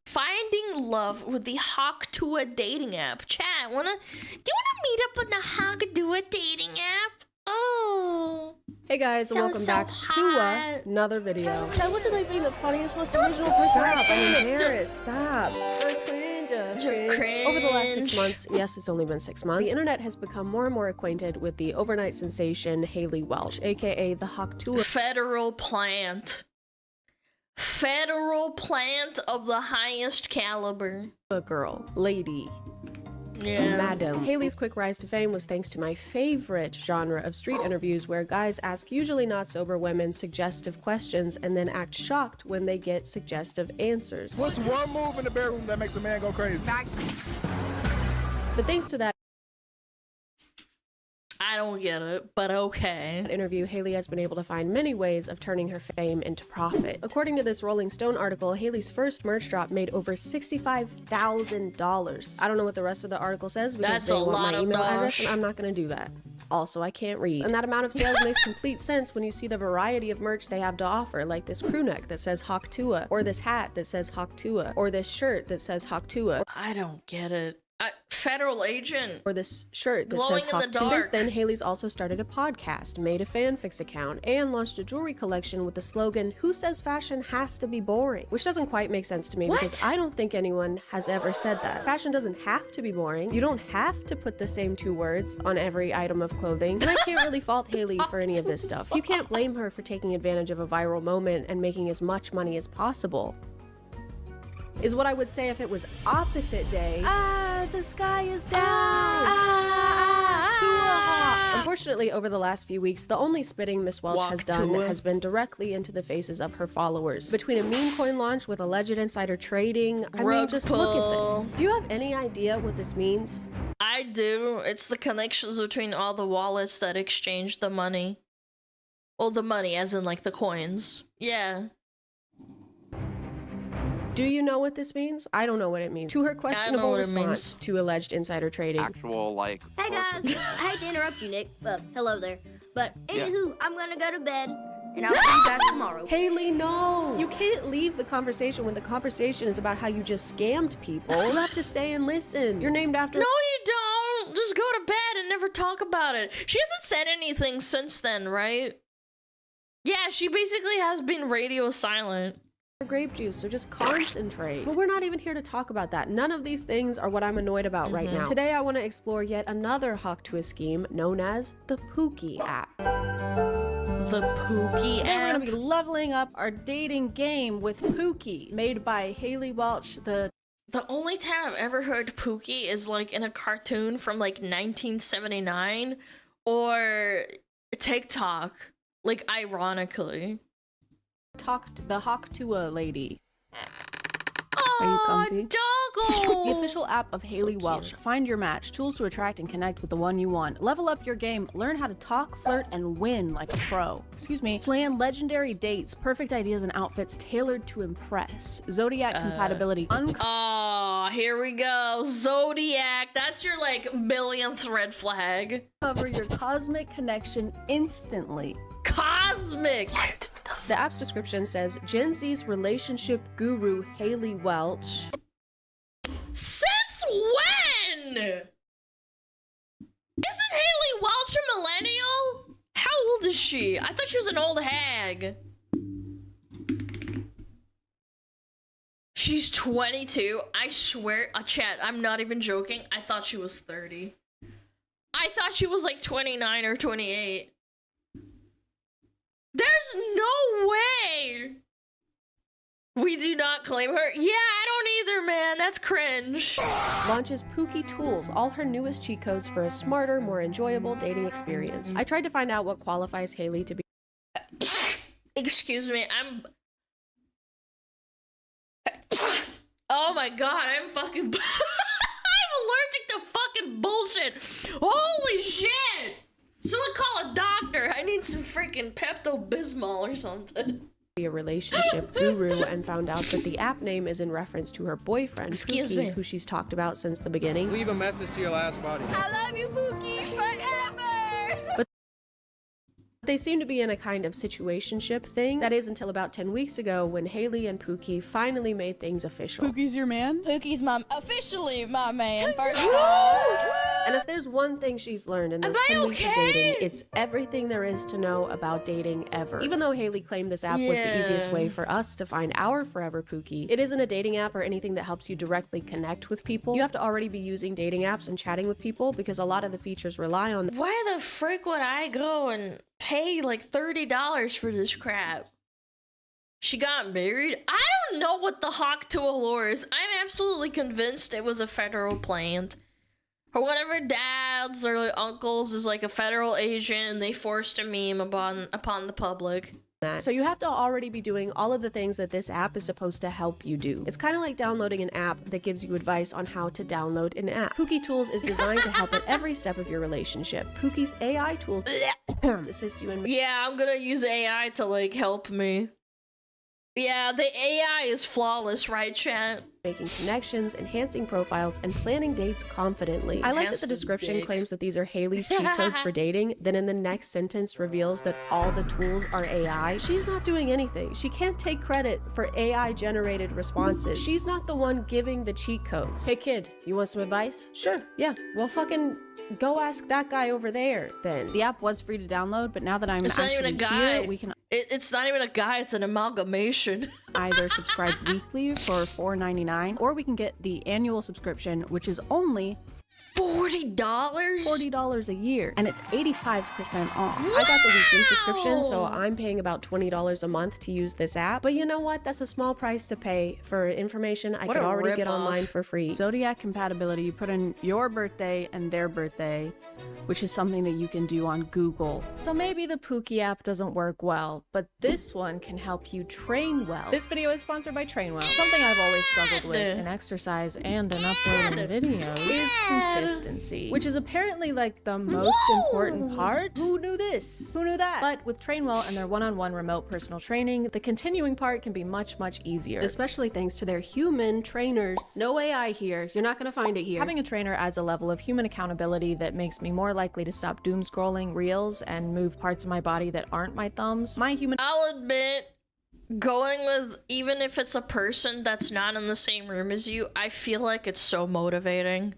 Finding love with the Tuah dating app. Chat, do you wanna meet up with the Tuah dating app? Oh. Hey guys, and welcome back to another video. That wasn't like being the funniest, most original person up. I'm embarrassed. Stop. Cringe. Over the last 6 months, yes, it's only been 6 months, the internet has become more and more acquainted with the overnight sensation Haley Welch, aka the Tuah federal plant. Federal plant of the highest caliber. Girl, lady. Yeah. Madam. Haley's quick rise to fame was thanks to my favorite genre of street interviews where guys ask usually not sober women suggestive questions and then act shocked when they get suggestive answers. What's one move in the bedroom that makes a man go crazy? But thanks to that I don't get it, but okay. interview, Haley has been able to find many ways of turning her fame into profit. According to this Rolling Stone article, Haley's first merch drop made over $65,000. I don't know what the rest of the article says because they want my email address, and I'm not going to do that. Also, I can't read. And that amount of sales makes complete sense when you see the variety of merch they have to offer, like this crew neck that says Tuah, or this hat that says Tuah, or this shirt that says Tuah. I don't get it. Federal agent. Or this shirt that glowing says in the dark. Since then, Haley's also started a podcast, made a fanfics account, and launched a jewelry collection with the slogan, "Who says fashion has to be boring?" Which doesn't quite make sense to me because I don't think anyone has ever said that. Fashion doesn't have to be boring. You don't have to put the same 2 words on every item of clothing. And I can't really fault Haley for any of this stuff. You can't blame her for taking advantage of a viral moment and making as much money as possible. Is what I would say if it was opposite day. The sky is down. Tuah. Unfortunately, over the last few weeks, the only spitting Miss Welch has done has been directly into the faces of her followers. Between a meme coin launch with alleged insider trading, I mean, just look at this. Do you have any idea what this means? I do. It's the connections between all the wallets that exchange the money. Well, the money as in like the coins. Yeah. Do you know what this means? I don't know what it means. To her questionable response to alleged insider trading. Actual, like... Hey guys, I hate to interrupt you, Nick, but hello there. But anywho, I'm gonna go to bed, and I'll see you guys tomorrow. Haley, no! You can't leave the conversation when the conversation is about how you just scammed people. You have to stay and listen. You're named after- No, you don't! Just go to bed and never talk about it. She hasn't said anything since then, right? Yeah, she basically has been radio silent. Grape juice, so just concentrate. But we're not even here to talk about that. None of these things are what I'm annoyed about right now. Today I want to explore yet another Tuah scheme known as the Pooky App. The Pooky App? Today we're going to be leveling up our dating game with Pooky, made by Haley Welch, The only time I've ever heard Pooky is like in a cartoon from like 1979 or TikTok, like ironically. The Tuah lady. Are you comfy? Doggo! The official app of Haley Welch. Find your match, tools to attract and connect with the one you want. Level up your game, learn how to talk, flirt, and win like a pro. Excuse me. Plan legendary dates, perfect ideas and outfits tailored to impress. Zodiac compatibility. Oh, here we go. Zodiac. That's your like millionth red flag. Cover your cosmic connection instantly. Cosmic! What? The app's description says, Gen Z's relationship guru Haley Welch. Since when? Isn't Haley Welch a millennial? How old is she? I thought she was an old hag. She's 22. I swear, chat, I'm not even joking. I thought she was 30. I thought she was like 29 or 28. There's no way! We do not claim her. Yeah, I don't either, man. That's cringe. Launches Pooky Tools, all her newest cheat codes for a smarter, more enjoyable dating experience. I tried to find out what qualifies Haley to be- Excuse me, Oh my god, I'm fucking- I'm allergic to fucking bullshit! Holy shit! Someone call a doctor. I need some freaking Pepto-Bismol or something. Be a relationship guru and found out that the app name is in reference to her boyfriend, Pooky, who she's talked about since the beginning. Leave a message to your last body. I love you, Pooky, forever! But They seem to be in a kind of situationship thing. That is until about 10 weeks ago when Haley and Pooky finally made things official. Pookie's your man? Pookie's officially my man, first of all. And if there's one thing she's learned in those 10 weeks of dating, it's everything there is to know about dating ever. Even though Haley claimed this app was the easiest way for us to find our forever Pooky, it isn't a dating app or anything that helps you directly connect with people. You have to already be using dating apps and chatting with people because a lot of the features rely on Why the frick would I go and pay like $30 for this crap? She got married? I don't know what the hawk to allure is. I'm absolutely convinced it was a federal plant. Or one of her dads or uncles is like a federal agent and they forced a meme upon the public. that. So you have to already be doing all of the things that this app is supposed to help you do. It's kind of like downloading an app that gives you advice on how to download an app. Pooky Tools is designed to help at every step of your relationship. Pooky's AI tools assist you in... Yeah, I'm gonna use AI to like help me. Yeah, the AI is flawless, right, chat? Making connections, enhancing profiles, and planning dates confidently. I like that the description claims that these are Haley's cheat codes for dating, then in the next sentence reveals that all the tools are AI. She's not doing anything. She can't take credit for AI-generated responses. She's not the one giving the cheat codes. Hey kid, you want some advice? Sure, yeah. Well, fucking go ask that guy over there, then. The app was free to download, but now that I'm It's not even a guy. here, we can It's not even a guy, it's an amalgamation. either subscribe weekly for $4.99, or we can get the annual subscription, which is only $40? $40 a year, and it's 85% off. I got the weekly subscription, so I'm paying about $20 a month to use this app. But you know what? That's a small price to pay for information I What could a already get rip-off. online for free. Zodiac compatibility, you put in your birthday and their birthday, which is something that you can do on Google. So maybe the Pooky app doesn't work well, but this one can help you train well. This video is sponsored by TrainWell. Something I've always struggled with in exercise and in uploading videos is consistency, which is apparently like the most important part. Who knew this? Who knew that? But with TrainWell and their one-on-one remote personal training, the continuing part can be much, much easier. Especially thanks to their human trainers. No AI here. You're not gonna find it here. Having a trainer adds a level of human accountability that makes me more likely to stop doom scrolling reels and move parts of my body that aren't my thumbs. My human I'll admit, going with, even if it's a person that's not in the same room as you, I feel like it's so motivating.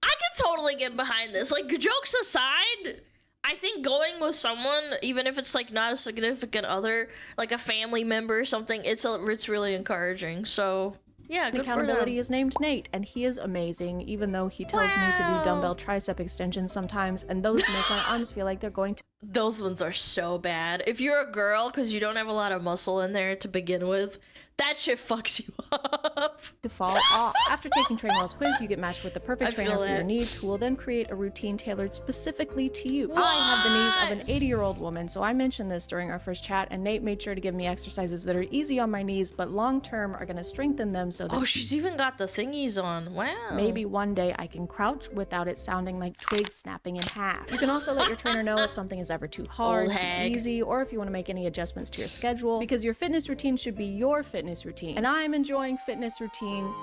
I can totally get behind this. Like, jokes aside, I think going with someone, even if it's like not a significant other, like a family member or something, it's really encouraging. So yeah, good for accountability them. is named Nate, and he is amazing, even though he tells me to do dumbbell tricep extensions sometimes, and those make my arms feel like they're going to Those ones are so bad. If you're a girl, because you don't have a lot of muscle in there to begin with, that shit fucks you up. fall off. After taking TrainWell's quiz, you get matched with the perfect I feel trainer for your that. needs, who will then create a routine tailored specifically to you. I have the knees of an 80-year-old woman, so I mentioned this during our first chat, and Nate made sure to give me exercises that are easy on my knees, but long-term are going to strengthen them so that Oh, she's even got the thingies on. Wow. maybe one day I can crouch without it sounding like twigs snapping in half. You can also let your trainer know if something is ever too hard, Old too hag. easy, or if you want to make any adjustments to your schedule, because your fitness routine should be your fitness routine. And I'm enjoying fitness routine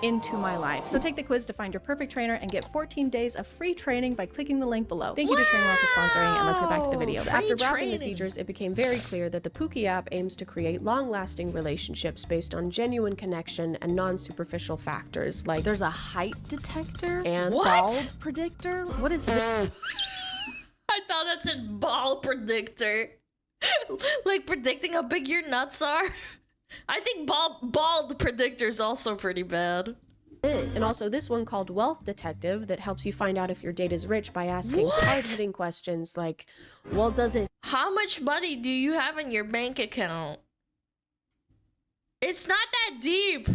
into my life. So take the quiz to find your perfect trainer and get 14 days of free training by clicking the link below. Thank you to TrainWell for sponsoring, and let's get back to the video. Free After browsing the training. features, it became very clear that the Pooky app aims to create long-lasting relationships based on genuine connection and non-superficial factors like There's a height detector and What? bald predictor. What is it? I thought that said ball predictor. Like predicting how big your nuts are. I think bald predictor is also pretty bad. And also this one called Wealth Detective that helps you find out if your date is rich by asking What? hard-hitting questions like, well, does it How much money do you have in your bank account? It's not that deep.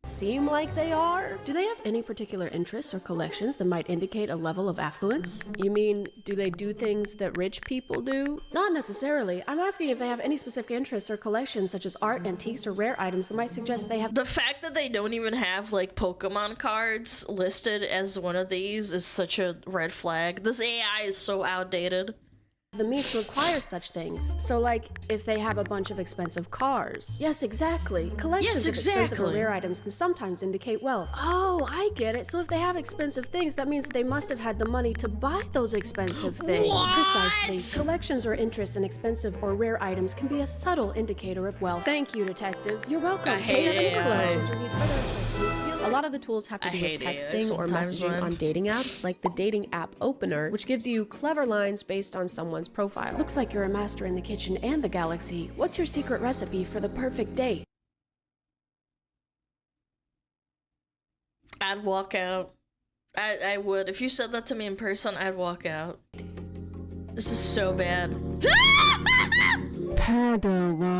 seem like they are? Do they have any particular interests or collections that might indicate a level of affluence? You mean, do they do things that rich people do? Not necessarily. I'm asking if they have any specific interests or collections such as art, antiques, or rare items that might suggest they have The fact that they don't even have like Pokemon cards listed as one of these is such a red flag. This AI is so outdated. the means to acquire such things. So like, if they have a bunch of expensive cars. Yes, exactly. Collections of expensive or rare items can sometimes indicate wealth. Oh, I get it. So if they have expensive things, that means they must have had the money to buy those expensive things. What? Precisely. Collections or interest in expensive or rare items can be a subtle indicator of wealth. Thank you, detective. You're welcome. I hate Collections AI. or need further assistance. A lot of the tools have to do with texting or messaging on dating apps, like the dating app opener, which gives you clever lines based on someone's profile. Looks like you're a master in the kitchen and the galaxy. What's your secret recipe for the perfect date? I'd walk out. I would. If you said that to me in person, I'd walk out. This is so bad.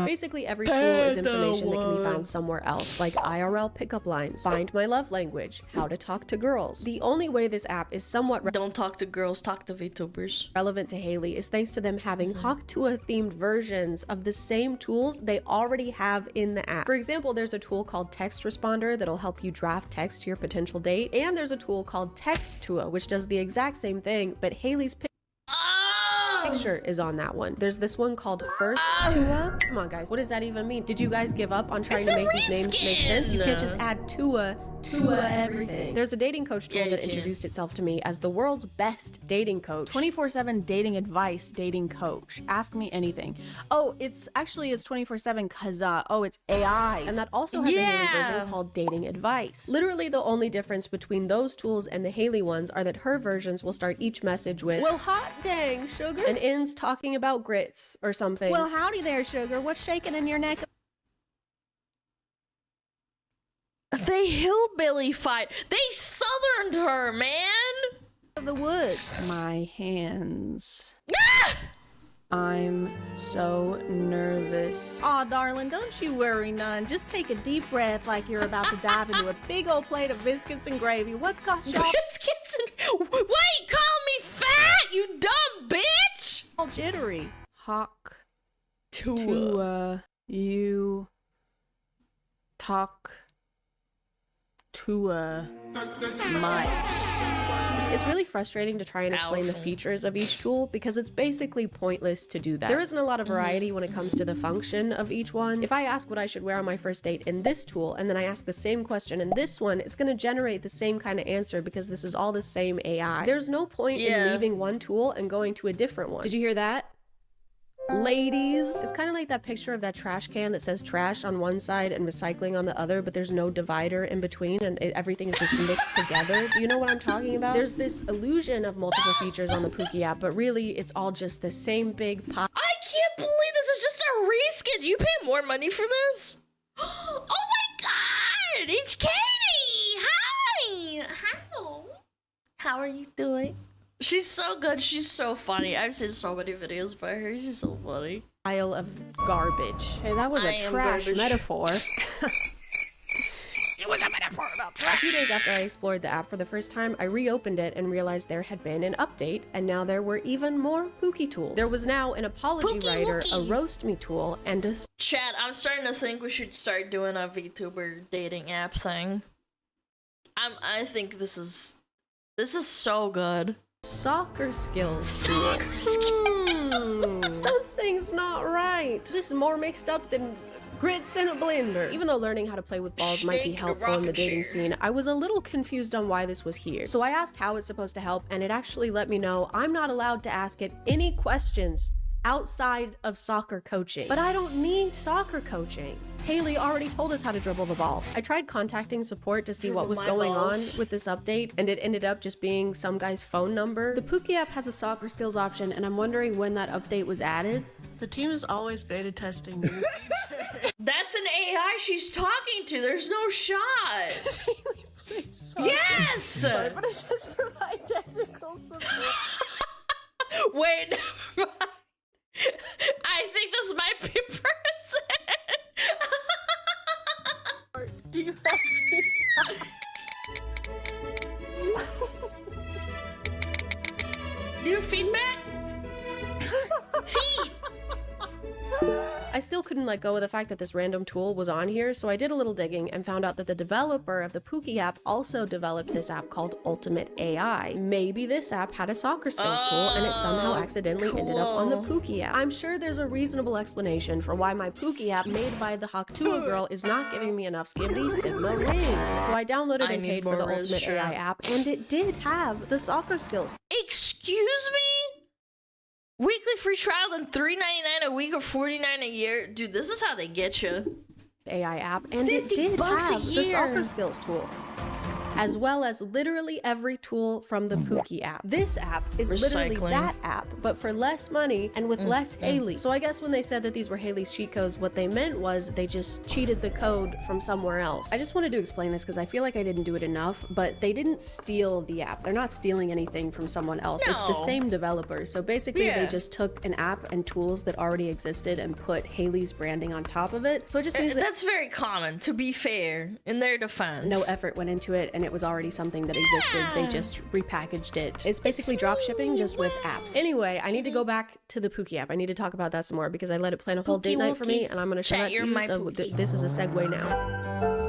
Basically, every tool is information that can be found somewhere else, like IRL pickup lines, find my love language, how to talk to girls. The only way this app is somewhat Don't talk to girls, talk to VTubers. relevant to Haley is thanks to them having Tuah themed versions of the same tools they already have in the app. For example, there's a tool called Text Responder that'll help you draft text to your potential date, and there's a tool called Text Tuah, which does the exact same thing, but Haley's picture is on that one. There's this one called First Tuah. Come on, guys. What does that even mean? Did you guys give up on trying It's to a make these names make sense? You can't just reskin. add Tuah to everything. There's a dating coach tool Yeah, you that can. introduced itself to me as the world's best dating coach. 24/7 dating advice, dating coach. Ask me anything. Oh, it's 24/7 because it's AI. And that also has a Haley Yeah. version called Dating Advice. Literally the only difference between those tools and the Haley ones are that her versions will start each message with, well, hot dang, sugar, and ends talking about grits or something. Well, howdy there, sugar. What's shaking in your neck? They hillbilly fight. They southerned her, man. Of the woods. My hands. I'm so nervous. Aw, darling, don't you worry none. Just take a deep breath like you're about to dive into a big old plate of biscuits and gravy. What's called Biscuits and... Wait, call me fat, you dumb bitch. all jittery? Hawk. Tuah. You talk to much. It's really frustrating to try and explain the Powerful. features of each tool because it's basically pointless to do that. There isn't a lot of variety when it comes to the function of each one. If I ask what I should wear on my first date in this tool and then I ask the same question in this one, it's going to generate the same kind of answer because this is all the same AI. There's no point in leaving one tool and going to a different one. Did you hear that? Ladies. It's kind of like that picture of that trash can that says trash on one side and recycling on the other, but there's no divider in between and everything is just mixed together. Do you know what I'm talking about? There's this illusion of multiple features on the Pooky app, but really it's all just the same big pie. I can't believe this is just a reskin. Do you pay more money for this? Oh my god! It's Katie! Hi! How are you doing? She's so good. She's so funny. I've seen so many videos by her. She's so funny. Pile of garbage. Hey, that was I a am trash garbage. metaphor. It was a metaphor about trash. A few days after I explored the app for the first time, I reopened it and realized there had been an update, and now there were even more Pooky tools. There was now an apology Pooky writer, a Wookie. roast me tool, and a Chat, I'm starting to think we should start doing a VTuber dating app thing. I think this is so good. soccer skills. Soccer skills. Something's not right. This is more mixed up than grits in a blender. Even though learning how to play with balls might be Shake the helpful in the rocket dating chair. scene, I was a little confused on why this was here. So I asked how it's supposed to help, and it actually let me know I'm not allowed to ask it any questions outside of soccer coaching. But I don't need soccer coaching. Haley already told us how to dribble the balls. I tried contacting support to see what Dribble was my going balls. on with this update, and it ended up just being some guy's phone number. The Pooky app has a soccer skills option, and I'm wondering when that update was added. The team is always beta testing new features. That's an AI she's talking to. There's no shot. Yes. But it's just provide technical support. Wait, never mind. I think this might be a person. Do you have New feedback? Feed. I still couldn't let go of the fact that this random tool was on here, so I did a little digging and found out that the developer of the Pooky app also developed this app called Ultimate AI. Maybe this app had a soccer skills tool and it somehow accidentally ended up on the Pooky app. I'm sure there's a reasonable explanation for why my Pooky app made by the Tuah girl is not giving me enough Skibbity Sigma Riz. So I downloaded and paid for the Ultimate AI app, and it did have the soccer skills. Excuse me? Weekly free trial, then $3.99 a week or $49 a year. Dude, this is how they get you. AI app, and it did have the soccer skills tool, as well as literally every tool from the Pooky app. This app is literally that app, but for less money and with less Haley. So I guess when they said that these were Haley's cheat codes, what they meant was they just cheated the code from somewhere else. I just wanted to explain this because I feel like I didn't do it enough, but they didn't steal the app. They're not stealing anything from someone else. It's the same developer. So basically they just took an app and tools that already existed and put Haley's branding on top of it. So it just means that's very common, to be fair, in their defense. No effort went into it, and it was already something that existed. They just repackaged it. It's basically drop shipping just with apps. Anyway, I need to go back to the Pooky app. I need to talk about that some more because I let it plan a whole date night for me, and I'm going to show that to you. So this is a segue now.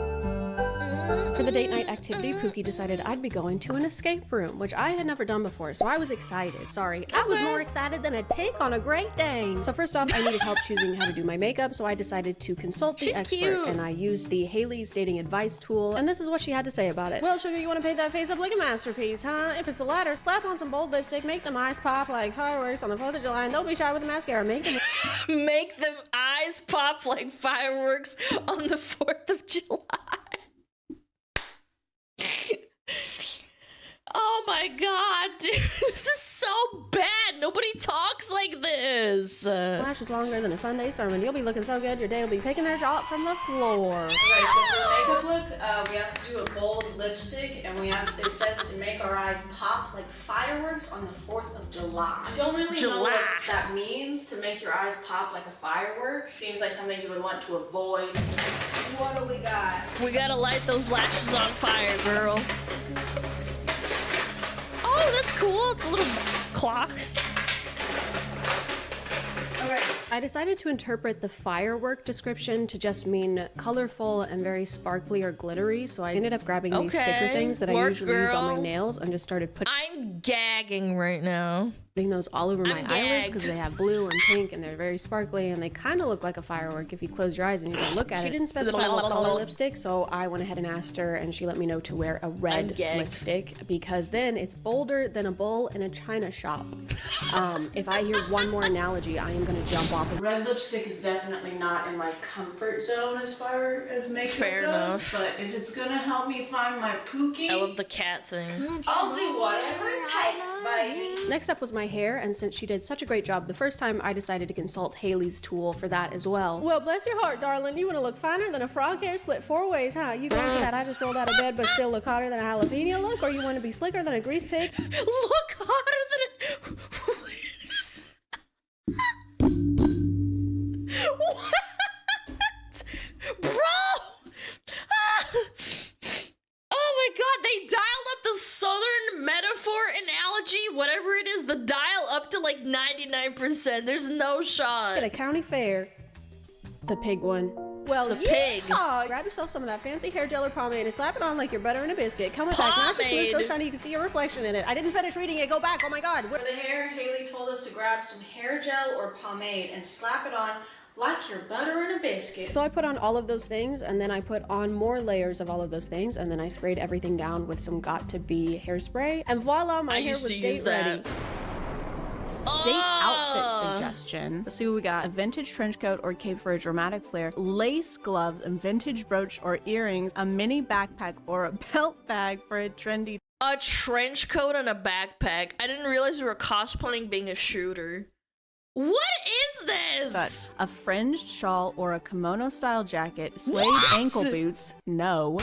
For the date night activity, Pooky decided I'd be going to an escape room, which I had never done before, so I was excited. Sorry, I was more excited than a take on a Great Dane. So first off, I needed help choosing how to do my makeup, so I decided to consult the expert, and I used the Haley's dating advice tool, and this is what she had to say about it. Well, sugar, you want to paint that face up like a masterpiece, huh? If it's the latter, slap on some bold lipstick, make them eyes pop like fireworks on the 4th of July, and don't be shy with the mascara. Make them make them eyes pop like fireworks on the 4th of July. Oh my god, dude, this is so bad. Nobody talks like this. lashes longer than a Sunday sermon. You'll be looking so good, your day will be picking their jaw up from the floor. Okay, so for the makeup look, we have to do a bold lipstick, and it says to make our eyes pop like fireworks on the 4th of July. I don't really know what that means, to make your eyes pop like a firework. Seems like something you would want to avoid. What do we got? We gotta light those lashes on fire, girl. Oh, that's cool. It's a little clock. Okay. I decided to interpret the firework description to just mean colorful and very sparkly or glittery, so I ended up grabbing these sticker things that I usually use on my nails and just started putting I'm gagging right now. Those all over my eyelids because they have blue and pink and they're very sparkly and they kind of look like a firework if you close your eyes and you don't look at it. She didn't specify what color lipstick, so I went ahead and asked her, and she let me know to wear a red lipstick because then it's bolder than a bull in a china shop. If I hear one more analogy, I am going to jump off. Red lipstick is definitely not in my comfort zone as far as makeup goes, but if it's gonna help me find my Pooky, I love the cat thing. I'll do whatever it takes, baby. Next up was my hair, and since she did such a great job the first time, I decided to consult Haley's tool for that as well. Well, bless your heart, darling. You want to look finer than a frog hair split 4 ways, huh? You going for that I just rolled out of bed but still look hotter than a jalapeno look, or you want to be slicker than a grease pig? Look hotter than a... What? Bro! Oh my god, they dialed up the southern metaphor analogy, whatever it is, the dial up to like 99%. There's no shot. At a county fair. The pig one. Well, the pig. Grab yourself some of that fancy hair gel or pomade and slap it on like you're butter in a biscuit. Come with that. Nice and smooth, so shiny you can see your reflection in it. I didn't finish reading it. Go back. Oh my god. For the hair, Haley told us to grab some hair gel or pomade and slap it on like your butter in a biscuit. So I put on all of those things, and then I put on more layers of all of those things, and then I sprayed everything down with some Got2b hairspray, and voila, my hair was date ready. Date outfit suggestion. Let's see what we got. A vintage trench coat or cape for a dramatic flair, lace gloves and vintage brooch or earrings, a mini backpack or a belt bag for a trendy... A trench coat and a backpack. I didn't realize we were cosplaying being a shooter. What is this? But a fringed shawl or a kimono style jacket, suede ankle boots, no.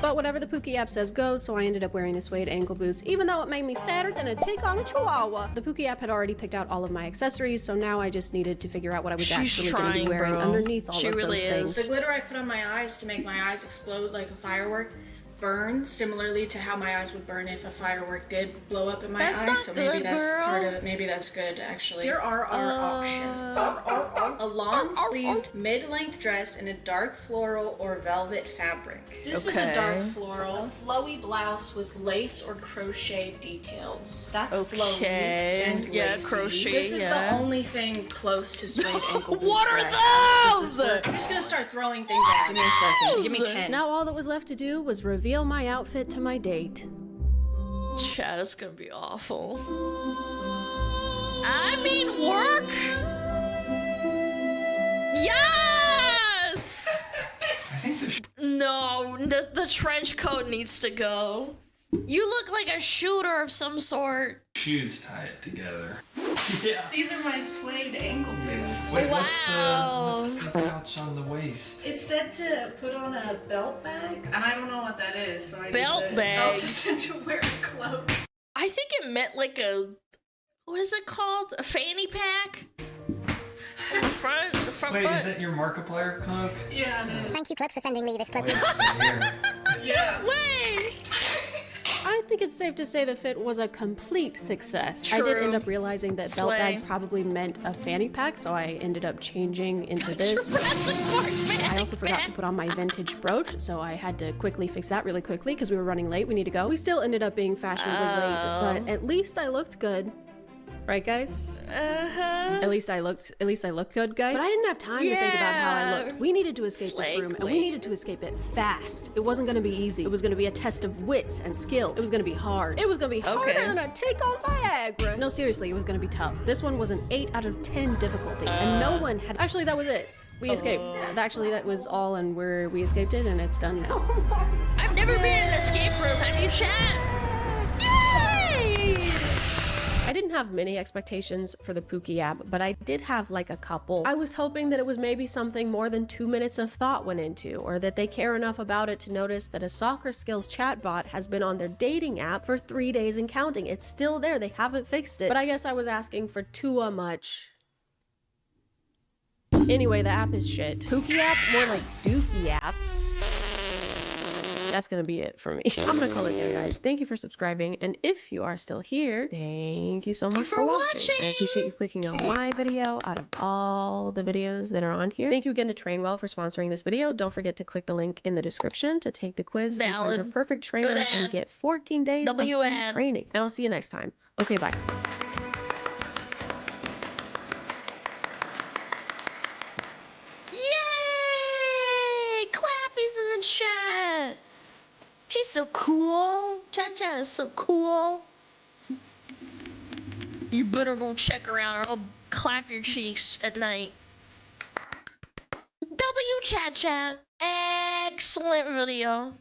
But whatever the Pooky app says goes, so I ended up wearing the suede ankle boots, even though it made me sadder than a take on a chihuahua. The Pooky app had already picked out all of my accessories, so now I just needed to figure out what I was actually going to be wearing underneath all of those things. The glitter I put on my eyes to make my eyes explode like a firework, burns similarly to how my eyes would burn if a firework did blow up in my That's eyes. not So maybe good, that's girl. part of it. Maybe that's good actually. Here are our options. A long-sleeved mid-length dress in a dark floral or velvet fabric. This is a dark Okay. floral, flowy blouse with lace or crochet details. That's Okay. flowy and Yeah, lacy. crochet, This is yeah. the only thing close to suede ankle boots. What are that I have. Does those? this work? I'm just gonna start throwing things at you. Give me a second. Give me 10. Now all that was left to do was reveal my outfit to my date. Chat is gonna be awful. I mean, work. Yes. I think the No, the trench coat needs to go. You look like a shooter of some sort. shoes tie it together. Yeah. These are my suede ankle boots. Wait, Wow. what's the pouch on the waist? It's said to put on a belt bag, and I don't know what that is, so I Belt need the bag? It's also said to wear a cloak. I think it meant like a, what is it called? A fanny pack? The front Wait, butt. is that your Markiplier cloak? Yeah, it is. Thank you, Clip, for sending me this clip. Wait, it's here. Yeah. Way. I think it's safe to say the fit was a complete success. I did True. end up realizing that belt Slay. bag probably meant a fanny pack, so I ended up changing into this. Jurassic Park fanny I also forgot to pack. put on my vintage brooch, so I had to quickly fix that really quickly because we were running late. We need to go. We still ended up being fashionably late, but at least I looked good. Right, guys? Uh-huh. At least I looked good, guys. But I didn't have time to think about how I Yeah. looked. We needed to escape this Slay room, and we queen. needed to escape it fast. It wasn't gonna be easy. It was gonna be a test of wits and skill. It was gonna be hard. It was gonna be harder Okay. than a take on Viagra. No, seriously, it was gonna be tough. This one was an 8 out of 10 difficulty, and no one had. Actually, that was it. We escaped. Actually, that was all, and we escaped it, and it's done now. I've never been in an escape room. Have you, chat? Yay! I didn't have many expectations for the Pooky app, but I did have like a couple. I was hoping that it was maybe something more than 2 minutes of thought went into, or that they care enough about it to notice that a soccer skills chatbot has been on their dating app for 3 days and counting. It's still there, they haven't fixed it. But I guess I was asking for too much. Anyway, the app is shit. Pooky app, more like Dookie app. That's gonna be it for me. I'm gonna call it there, guys. Thank you for subscribing, and if you are still here, thank you so much for watching. I appreciate you clicking on my video out of all the videos that are on here. Thank you again to Trainwell for sponsoring this video. Don't forget to click the link in the description to take the quiz and find your Valid. perfect trainer Good and ad. get 14 days of W free ad. training. And I'll see you next time. Okay, bye. Yay! Clappies in the chat. She's so cool. Cha-Cha is so cool. You better go check her out or I'll clap your cheeks at night. W Cha-Cha. Excellent video.